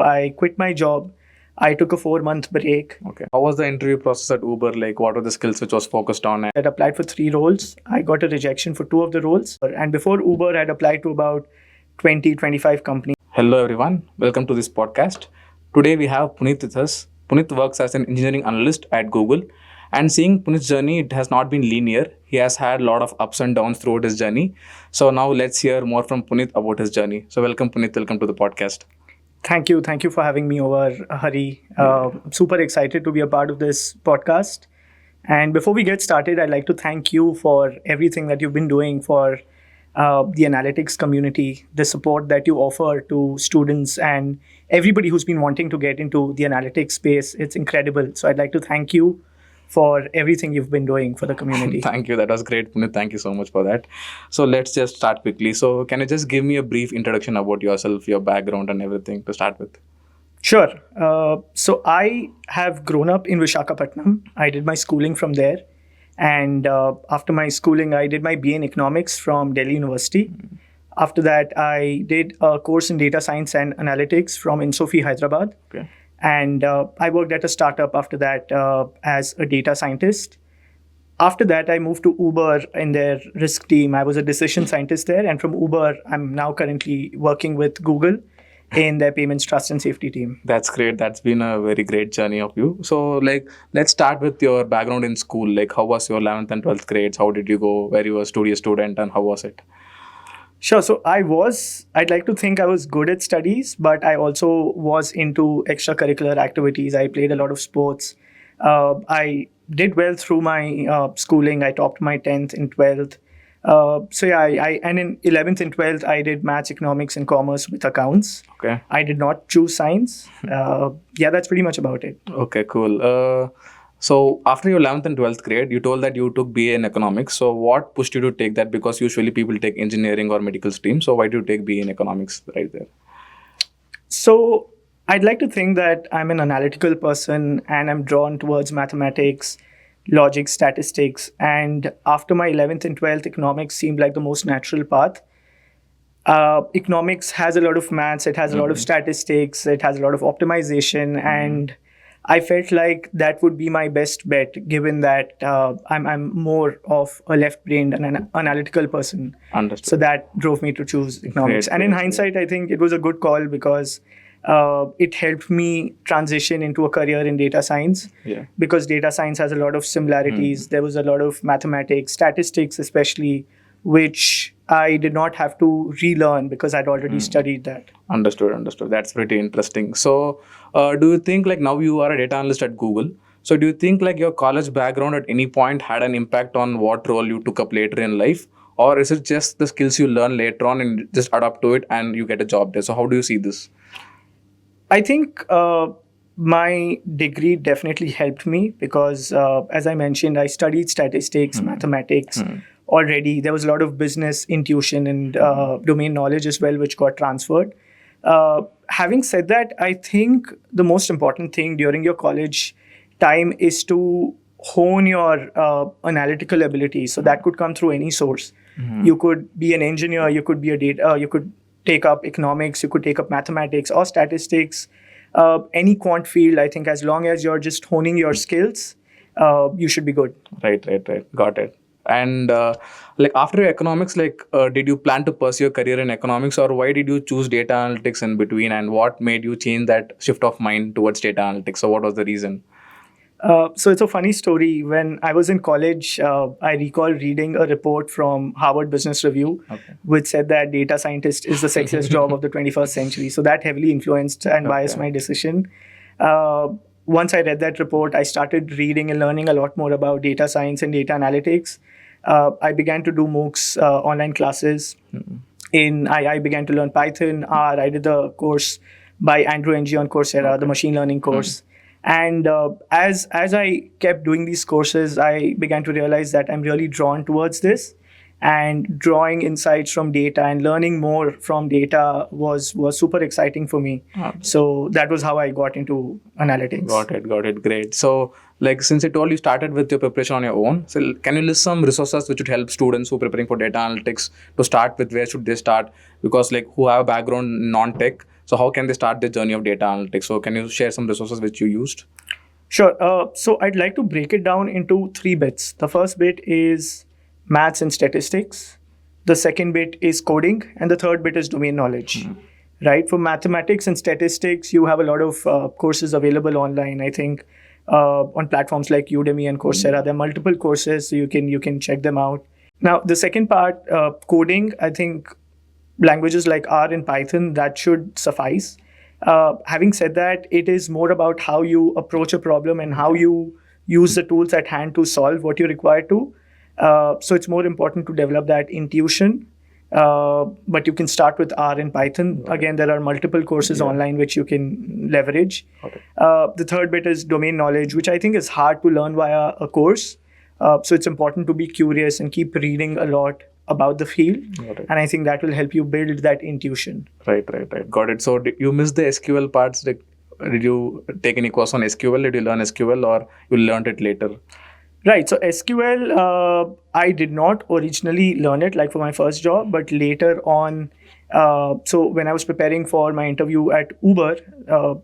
I quit my job. I took a 4 month break. Okay. How was the interview process at Uber? Like, what were the skills which was focused on? I had applied for 3 roles. I got a rejection for 2 of the roles. And before Uber, I'd applied to about 20, 25 companies. Hello, everyone. Welcome to this podcast. Today we have Punit with us. Punit works as an engineering analyst at Google. And seeing Punit's journey, it has not been linear. He has had a lot of ups and downs throughout his journey. So now let's hear more from Punit about his journey. So welcome, Punit. Welcome to the podcast. Thank you. Thank you for having me over, Hari. I'm super excited to be a part of this podcast. And before we get started, I'd like to thank you for everything that you've been doing for the analytics community, the support that you offer to students and everybody who's been wanting to get into the analytics space. It's incredible. So I'd like to thank you for everything you've been doing for the community. Thank you. That was great, Punit. Thank you so much for that. So let's just start quickly. So can you just give me a brief introduction about yourself, your background and everything to start with? Sure. So I have grown up in Visakhapatnam. I did my schooling from there. And after my schooling, I did my BA in economics from Delhi University. After that, I did a course in data science and analytics from Insofi, Hyderabad. Okay. And I worked at a startup after that as a data scientist. After that, I moved to Uber in their risk team. I was a decision scientist there. And from Uber, I'm now currently working with Google in their payments trust and safety team. That's great. That's been a very great journey of you. So let's start with your background in school. Like, how was your 11th and 12th grades? How did you go? Were you a studious student and how was it? Sure. So I'd like to think I was good at studies, but I also was into extracurricular activities. I played a lot of sports. I did well through my schooling. I topped my 10th and 12th. And in 11th and 12th, I did maths, economics, and commerce with accounts. Okay. I did not choose science. That's pretty much about it. Okay, cool. So after your 11th and 12th grade, you told that you took BA in economics. So what pushed you to take that? Because usually people take engineering or medical stream. So why did you take BA in economics right there? So I'd like to think that I'm an analytical person and I'm drawn towards mathematics, logic, statistics. And after my 11th and 12th, economics seemed like the most natural path. Economics has a lot of maths, it has a lot of statistics, it has a lot of optimization. And I felt like that would be my best bet, given that I'm more of a left-brained and an analytical person. Understood. So that drove me to choose economics. Great, and in great, hindsight, I think it was a good call because it helped me transition into a career in data science. Yeah. Because data science has a lot of similarities. There was a lot of mathematics, statistics especially, which I did not have to relearn because I'd already studied that. Understood. That's pretty interesting. So do you think like now you are a data analyst at Google? So do you think like your college background at any point had an impact on what role you took up later in life? Or is it just the skills you learn later on and just adapt to it and you get a job there? So how do you see this? I think my degree definitely helped me because, as I mentioned, I studied statistics, mathematics already. There was a lot of business intuition and domain knowledge as well, which got transferred. Having said that, I think the most important thing during your college time is to hone your analytical ability. So that could come through any source. You could be an engineer, you could be a data, you could take up economics, you could take up mathematics or statistics, any quant field. I think as long as you're just honing your skills, you should be good. Right. Got it. And like after your economics, did you plan to pursue a career in economics or why did you choose data analytics in between and what made you change that shift of mind towards data analytics? So what was the reason? So it's a funny story. When I was in college, I recall reading a report from Harvard Business Review, which said that data scientist is the sexiest job of the 21st century. So that heavily influenced and biased my decision. Once I read that report, I started reading and learning a lot more about data science and data analytics. I began to do MOOCs, online classes. I began to learn Python, R. I did the course by Andrew Ng on Coursera, the machine learning course. And as I kept doing these courses, I began to realize that I'm really drawn towards this. And drawing insights from data and learning more from data was super exciting for me. So that was how I got into analytics. Got it. Great. So since you told you started with your preparation on your own, so can you list some resources which would help students who are preparing for data analytics to start with? Where should they start? Because who have a background in non-tech, So how can they start their journey of data analytics? So can you share some resources which you used? Sure. So I'd like to break it down into three bits. The first bit is maths and statistics. The second bit is coding, and the third bit is domain knowledge. Right? For mathematics and statistics, you have a lot of courses available online. I think on platforms like Udemy and Coursera, there are multiple courses, so you can check them out. Now, the second part, coding, I think languages like R and Python, that should suffice. Having said that, it is more about how you approach a problem and how you use the tools at hand to solve what you require to. So it's more important to develop that intuition. But you can start with R and Python. Right. Again, there are multiple courses online which you can leverage. Okay. The third bit is domain knowledge, which I think is hard to learn via a course. So it's important to be curious and keep reading a lot about the field. And I think that will help you build that intuition. Right. Got it. So did you miss the SQL parts? Did you take any course on SQL? Did you learn SQL or you learned it later? Right. So SQL, I did not originally learn it like for my first job, but later on, so when I was preparing for my interview at Uber,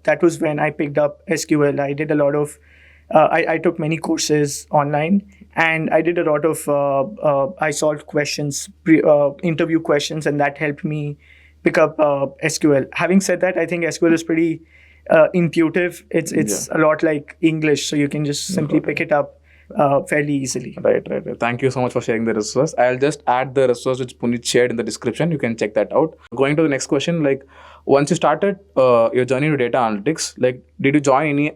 that was when I picked up SQL. I did a lot of, I took many courses online, and I did a lot of, I solved questions, interview questions, and that helped me pick up SQL. Having said that, I think SQL is pretty intuitive. It's a lot like English, so you can just simply pick it up fairly easily. Right. Thank you so much for sharing the resource. I'll just add the resource which Punit shared in the description. You can check that out. Going to the next question, like once you started your journey to data analytics, like did you join any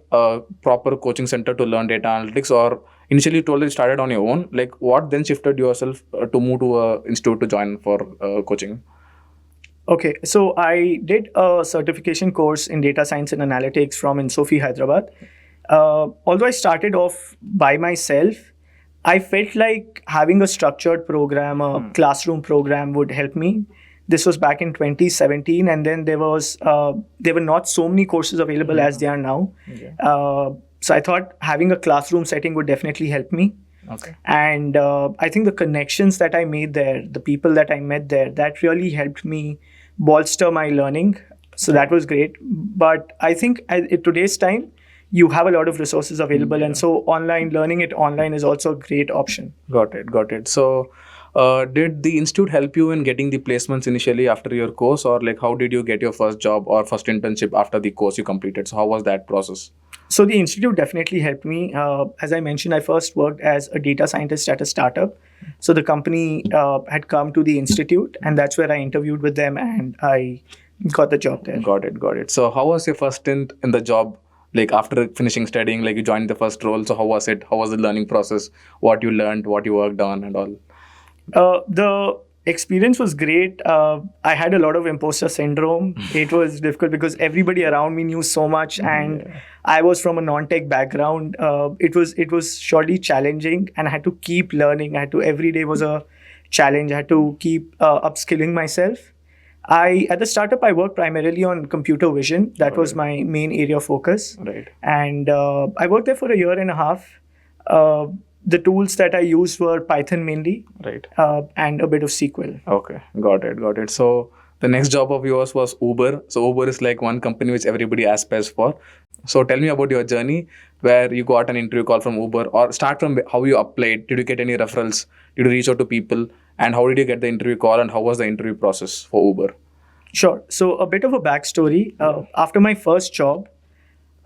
proper coaching center to learn data analytics, or initially you told that you started on your own? Like what then shifted yourself to move to an institute to join for coaching? Okay, so I did a certification course in data science and analytics from Insofi, Hyderabad. Although I started off by myself, I felt like having a structured program, a classroom program would help me. This was back in 2017, and then there were not so many courses available as they are now. So I thought having a classroom setting would definitely help me. Okay. And I think the connections that I made there, the people that I met there, that really helped me bolster my learning. So that was great. But I think at today's time, you have a lot of resources available, and so learning it online is also a great option. Got it. So did the institute help you in getting the placements initially after your course, or like how did you get your first job or first internship after the course you completed? So how was that process? So the institute definitely helped me. As I mentioned, I first worked as a data scientist at a startup. So the company had come to the institute, and that's where I interviewed with them, and I got the job there. Got it. So how was your first stint in the job? Like after finishing studying, like you joined the first role. So how was it? How was the learning process? What you learned, what you worked on and all? The experience was great. I had a lot of imposter syndrome. It was difficult because everybody around me knew so much, and I was from a non-tech background. It was surely challenging, and I had to keep learning. Every day was a challenge. I had to keep upskilling myself. At the startup, I worked primarily on computer vision. That was my main area of focus. Right. And I worked there for a year and a half. The tools that I used were Python mainly. Right. And a bit of SQL. Okay. Got it. So the next job of yours was Uber. So Uber is like one company which everybody aspires for. So tell me about your journey where you got an interview call from Uber, or start from how you applied. Did you get any referrals? Did you reach out to people? And how did you get the interview call, and how was the interview process for Uber? Sure. So a bit of a backstory. After my first job,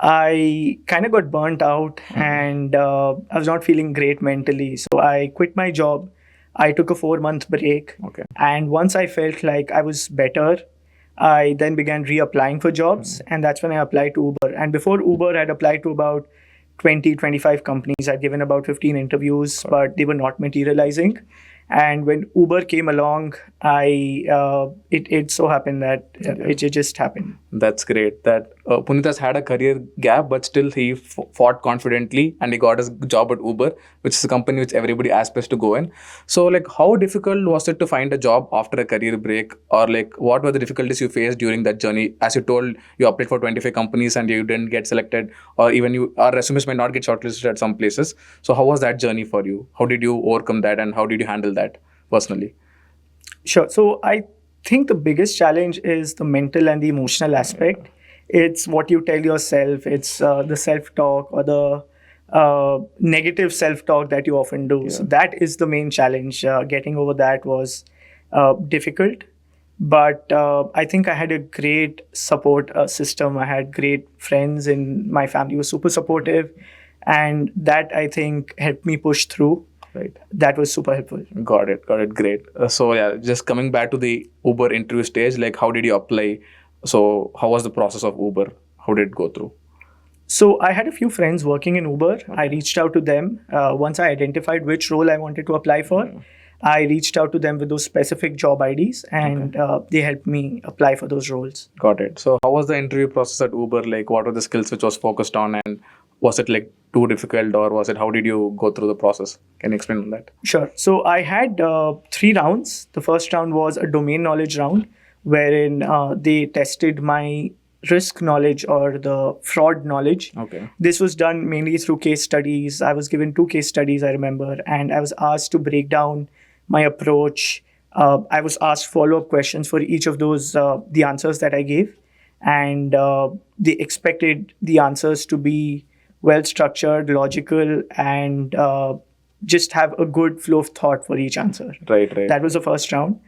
I kind of got burnt out, and I was not feeling great mentally. So I quit my job. I took a 4-month break. Okay. And once I felt like I was better, I then began reapplying for jobs. And that's when I applied to Uber. And before Uber, I'd applied to about 20-25 companies. I'd given about 15 interviews, but they were not materializing. And when Uber came along, it so happened that it just happened. That's great. That Punit has had a career gap, but still he fought confidently and he got his job at Uber, which is a company which everybody aspires to go in. So like, how difficult was it to find a job after a career break, or like what were the difficulties you faced during that journey? As you told, you applied for 25 companies and you didn't get selected, or even our resumes might not get shortlisted at some places. So how was that journey for you? How did you overcome that, and how did you handle that personally? Sure. So I think the biggest challenge is the mental and the emotional aspect. It's what you tell yourself. It's the self-talk or the negative self-talk that you often do. So that is the main challenge. Getting over that was difficult, but I think I had a great support system. I had great friends in my family who were super supportive, and that I think helped me push through. Right. That was super helpful. Got it. Great. So yeah, just coming back to the Uber interview stage, like how did you apply? So how was the process of Uber? How did it go through? So I had a few friends working in Uber. I reached out to them. Once I identified which role I wanted to apply for, I reached out to them with those specific job IDs, and they helped me apply for those roles. Got it. So how was the interview process at Uber? Like what were the skills which was focused on, and was it like too difficult, or was it, how did you go through the process? Can you explain on that? Sure. So I had 3 rounds. The first round was a domain knowledge round, wherein they tested my risk knowledge or the fraud knowledge. Okay. This was done mainly through case studies. I was given 2 case studies, I remember, and I was asked to break down my approach. I was asked follow-up questions for each of those, the answers that I gave, and they expected the answers to be well structured, logical, and just have a good flow of thought for each answer. Right. That was the first round.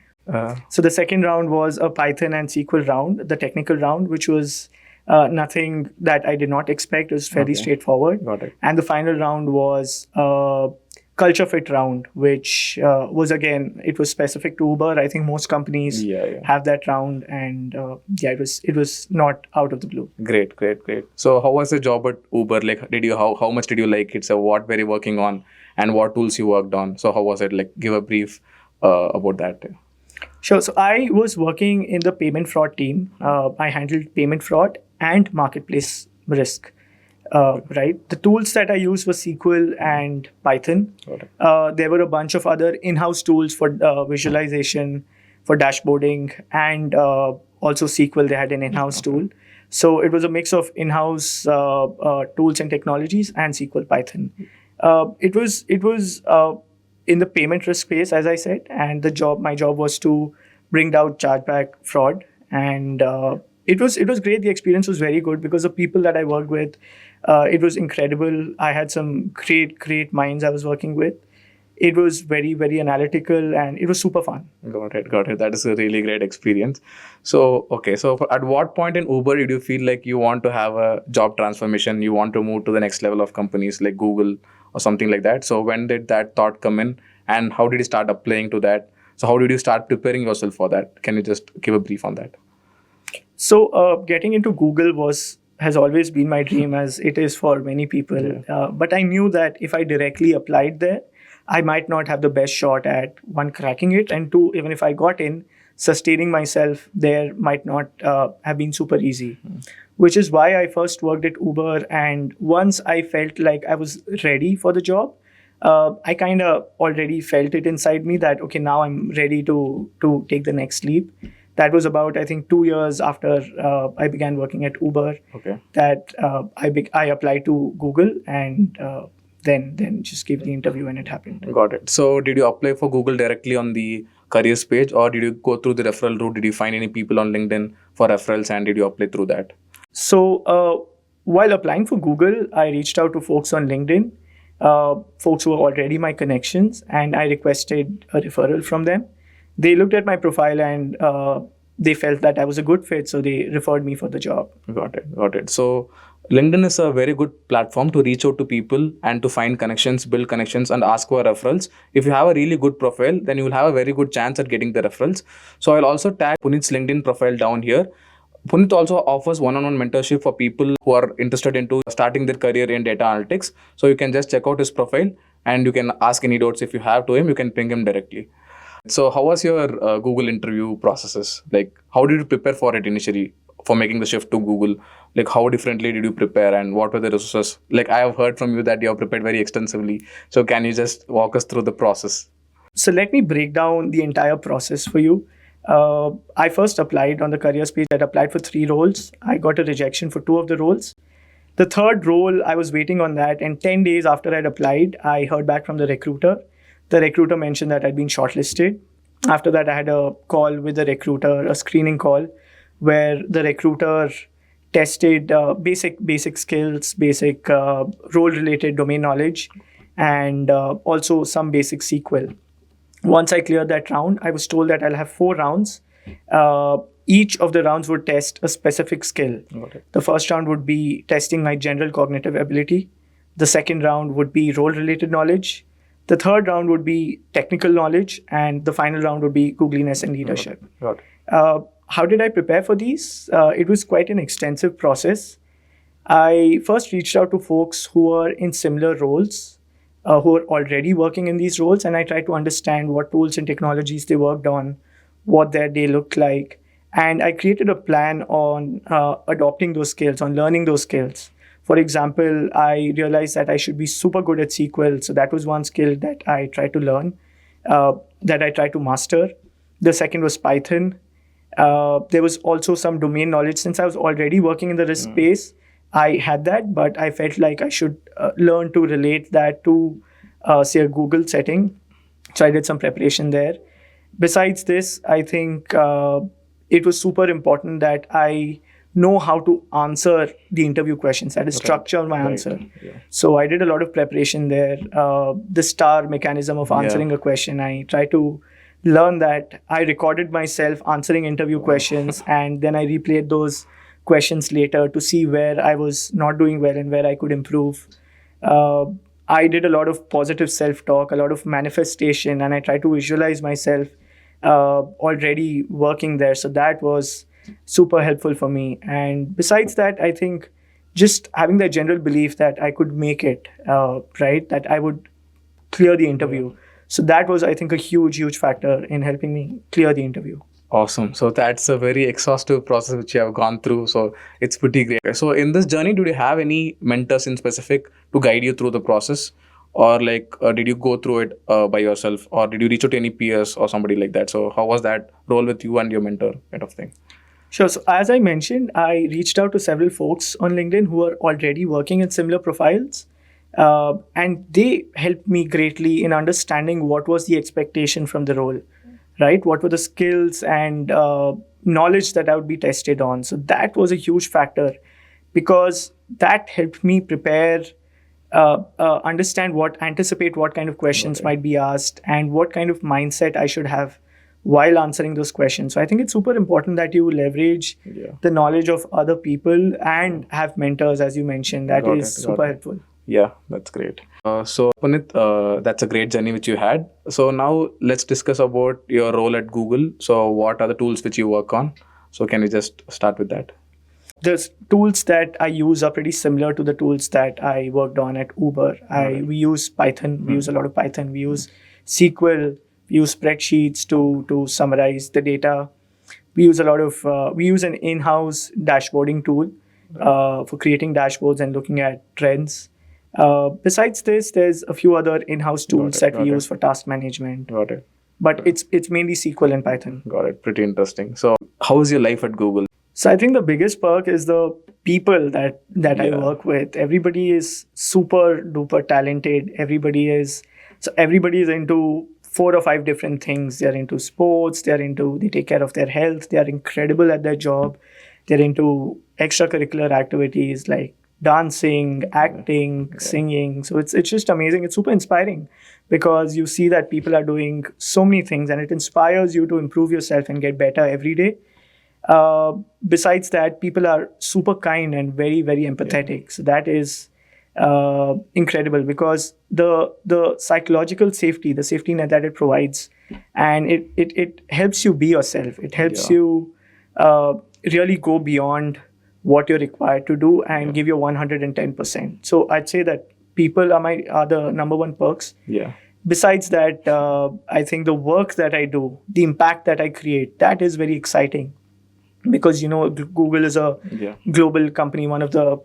So the second round was a Python and SQL round, the technical round, which was nothing that I did not expect. It was fairly straightforward. Got it. And the final round was a culture fit round, which was, again, it was specific to Uber. I think most companies have that round, and it was not out of the blue. Great. So how was the job at Uber? Like, how much did you like it? So what were you working on, and what tools you worked on? So how was it? Like, give a brief about that. Sure. So I was working in the payment fraud team. I handled payment fraud and marketplace risk. Right. The tools that I used were SQL and Python. There were a bunch of other in-house tools for visualization, for dashboarding, and also SQL. They had an in-house tool. So it was a mix of in-house tools and technologies and SQL, Python. It was in the payment risk space, as I said, and my job was to bring down chargeback fraud, and it was great. The experience was very good because the people that I worked with, it was incredible. I had some great minds I was working with. It was very, very analytical, and it was super fun. Got it. That is a really great experience. So, okay. So at what point in Uber did you feel like you want to have a job transformation? You want to move to the next level of companies like Google or something like that? So when did that thought come in, and how did you start applying to that? So how did you start preparing yourself for that? Can you just give a brief on that? So getting into Google has always been my dream, as it is for many people. But I knew that if I directly applied there, I might not have the best shot at, one, cracking it, and two, even if I got in, sustaining myself there might not have been super easy. Which is why I first worked at Uber, and once I felt like I was ready for the job, I kind of already felt it inside me that, okay, now I'm ready to take the next leap. That was about, I think, 2 years after I began working at Uber. That I applied to Google, and then just gave the interview, and it happened. Got it. So did you apply for Google directly on the careers page, or did you go through the referral route? Did you find any people on LinkedIn for referrals, and did you apply through that? So while applying for Google, I reached out to folks on LinkedIn, folks who were already my connections, and I requested a referral from them. They looked at my profile, and they felt that I was a good fit, so they referred me for the job. Got it. So LinkedIn is a very good platform to reach out to people and to find connections, build connections, and ask for referrals. If you have a really good profile, then you will have a very good chance at getting the referrals. So I'll also tag Punit's LinkedIn profile down here. Punit also offers one-on-one mentorship for people who are interested into starting their career in data analytics. So you can just check out his profile, and you can ask any doubts if you have to him. You can ping him directly. So how was your Google interview processes? Like, how did you prepare for it initially, for making the shift to Google? Like, how differently did you prepare, and what were the resources? Like, I have heard from you that you have prepared very extensively. So can you just walk us through the process? So let me break down the entire process for you. I first applied on the careers page. I applied for 3 roles. I got a rejection for 2 of the roles. The third role, I was waiting on that. And 10 days after I'd applied, I heard back from the recruiter. The recruiter mentioned that I'd been shortlisted. After that, I had a call with the recruiter, a screening call, where the recruiter tested basic skills, basic role-related domain knowledge, and also some basic SQL. Once I cleared that round, I was told that I'll have 4 rounds. Each of the rounds would test a specific skill. Got it. The first round would be testing my general cognitive ability. The second round would be role related knowledge. The third round would be technical knowledge. And the final round would be googliness and leadership. Got it. How did I prepare for these? It was quite an extensive process. I first reached out to folks who were in similar roles, who are already working in these roles, and I tried to understand what tools and technologies they worked on, what their day looked like, and I created a plan on adopting those skills, on learning those skills. For example, I realized that I should be super good at SQL, so that was one skill that I tried to learn, that I tried to master. The second was Python. There was also some domain knowledge. Since I was already working in the risk space, I had that, but I felt like I should learn to relate that to, say, a Google setting. So I did some preparation there. Besides this, I think it was super important that I know how to answer the interview questions, that is, structure my answer. Yeah. So I did a lot of preparation there. The STAR mechanism of answering a question, I tried to learn that. I recorded myself answering interview questions, and then I replayed those questions later to see where I was not doing well and where I could improve. I did a lot of positive self-talk, a lot of manifestation, and I tried to visualize myself already working there. So that was super helpful for me. And besides that, I think just having that general belief that I could make it, right, that I would clear the interview. So that was, I think, a huge factor in helping me clear the interview. Awesome. So that's a very exhaustive process which you have gone through. So it's pretty great. So in this journey, did you have any mentors in specific to guide you through the process? Or like, did you go through it by yourself? Or did you reach out to any peers or somebody like that? So how was that role with you and your mentor kind of thing? Sure. So as I mentioned, I reached out to several folks on LinkedIn who are already working in similar profiles. And they helped me greatly in understanding what was the expectation from the role, right? What were the skills and knowledge that I would be tested on? So that was a huge factor because that helped me prepare, anticipate what kind of questions might be asked and what kind of mindset I should have while answering those questions. So I think it's super important that you leverage the knowledge of other people and have mentors, as you mentioned. That is super helpful. Yeah, that's great. So Punit, that's a great journey which you had. So now let's discuss about your role at Google. So what are the tools which you work on? So can you just start with that? The tools that I use are pretty similar to the tools that I worked on at Uber. We use Python. We use a lot of Python. We use SQL. We use spreadsheets to summarize the data. We use we use an in-house dashboarding tool for creating dashboards and looking at trends. Besides this, there's a few other in-house tools that we use for task management. Got it. But it's mainly SQL and Python. Got it. Pretty interesting. So how is your life at Google? So I think the biggest perk is the people that I work with. Everybody is super duper talented. Everybody is into 4 or 5 different things. They're into sports. They take care of their health. They are incredible at their job. They're into extracurricular activities like dancing, acting, singing. So it's just amazing. It's super inspiring because you see that people are doing so many things and it inspires you to improve yourself and get better every day. Besides that, people are super kind and very, very empathetic. So that is incredible because the psychological safety, the safety net that it provides, and it helps you be yourself. It helps you really go beyond what you're required to do and give your 110%. So I'd say that people are the number one perks. Yeah. Besides that, I think the work that I do, the impact that I create, that is very exciting because, Google is a global company, one of the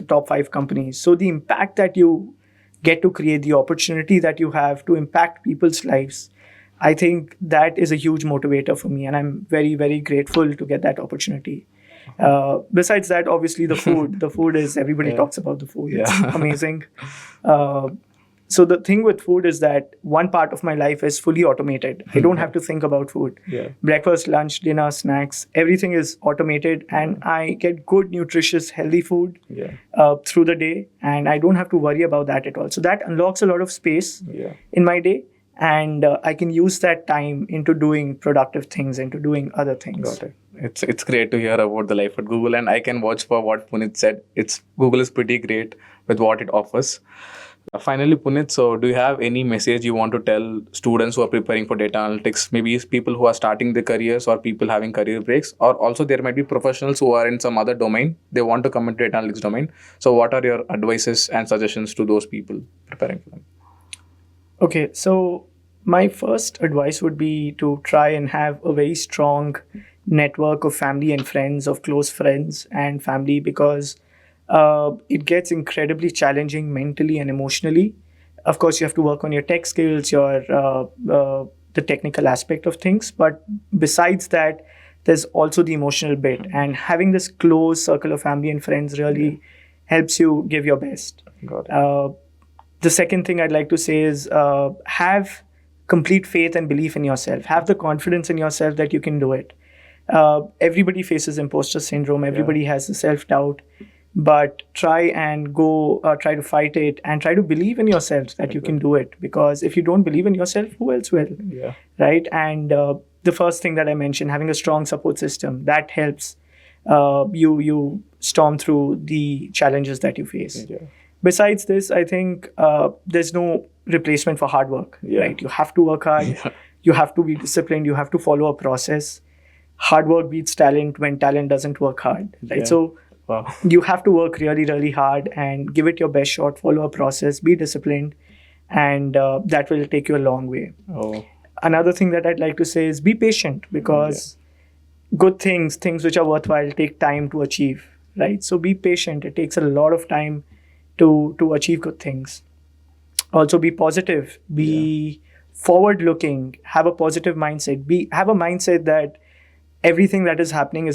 top 5 companies. So the impact that you get to create, the opportunity that you have to impact people's lives, I think that is a huge motivator for me. And I'm very, very grateful to get that opportunity. Besides that, obviously the food is, everybody talks about the food. It's amazing. So the thing with food is that one part of my life is fully automated. I don't have to think about food. Yeah. Breakfast, lunch, dinner, snacks, everything is automated, and I get good, nutritious, healthy food Yeah. through the day, and I don't have to worry about that at all. So that unlocks a lot of space Yeah. in my day, and I can use that time into doing productive things, into doing other things. Got it. It's great to hear about the life at Google, and I can vouch for what Punit said. Google is pretty great with what it offers. Finally, Punit, so do you have any message you want to tell students who are preparing for data analytics? Maybe it's people who are starting their careers or people having career breaks, or also there might be professionals who are in some other domain. They want to come into data analytics domain. So what are your advices and suggestions to those people preparing for them? Okay, so my first advice would be to try and have a very strong network of family and friends, of close friends and family, because it gets incredibly challenging mentally and emotionally. Of course, you have to work on your tech skills, the technical aspect of things, but besides that, there's also the emotional bit, and having this close circle of family and friends really helps you give your best. Got it. The second thing I'd like to say is have complete faith and belief in yourself. Have the confidence in yourself that you can do it. Everybody faces imposter syndrome. Everybody has the self-doubt. But try and try to fight it, and try to believe in yourself that you can do it. Because if you don't believe in yourself, who else will? Yeah. Right? And the first thing that I mentioned, having a strong support system, that helps you storm through the challenges that you face. Yeah. Besides this, I think there's no replacement for hard work. Yeah. Right? You have to work hard. Yeah. You have to be disciplined. You have to follow a process. Hard work beats talent when talent doesn't work hard. Right? Yeah. So Wow. you have to work really, really hard and give it your best shot. Follow a process. Be disciplined, and that will take you a long way. Oh. Another thing that I'd like to say is be patient, because good things which are worthwhile, take time to achieve. Right? So be patient. It takes a lot of time to achieve good things. Also, be positive. Be forward looking. Have a positive mindset. Have a mindset that everything that is happening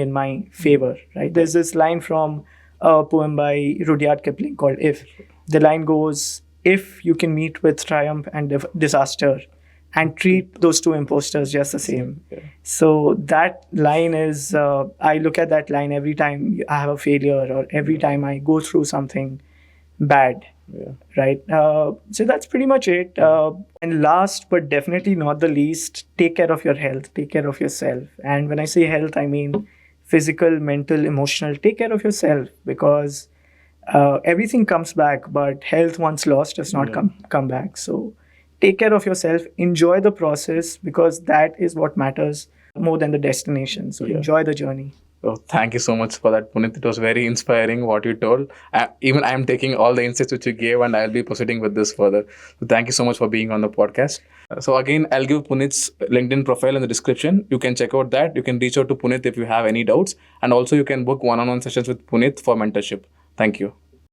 in my favor. Right? There's this line from a poem by Rudyard Kipling called "If." The line goes, "If you can meet with triumph and disaster, and treat those two imposters just the same." Yeah. So that line is, I look at that line every time I have a failure, or every time I go through something bad. Yeah. Right? So that's pretty much it. And last but definitely not the least, take care of your health, take care of yourself. And when I say health, I mean physical, mental, emotional. Take care of yourself, because everything comes back, but health once lost does not come back. So take care of yourself, enjoy the process, because that is what matters more than the destination. So enjoy the journey. Oh, thank you so much for that, Punit. It was very inspiring what you told. Even I am taking all the insights which you gave, and I'll be proceeding with this further. So thank you so much for being on the podcast. So again, I'll give Punit's LinkedIn profile in the description. You can check out that. You can reach out to Punit if you have any doubts. And also you can book one-on-one sessions with Punit for mentorship. Thank you.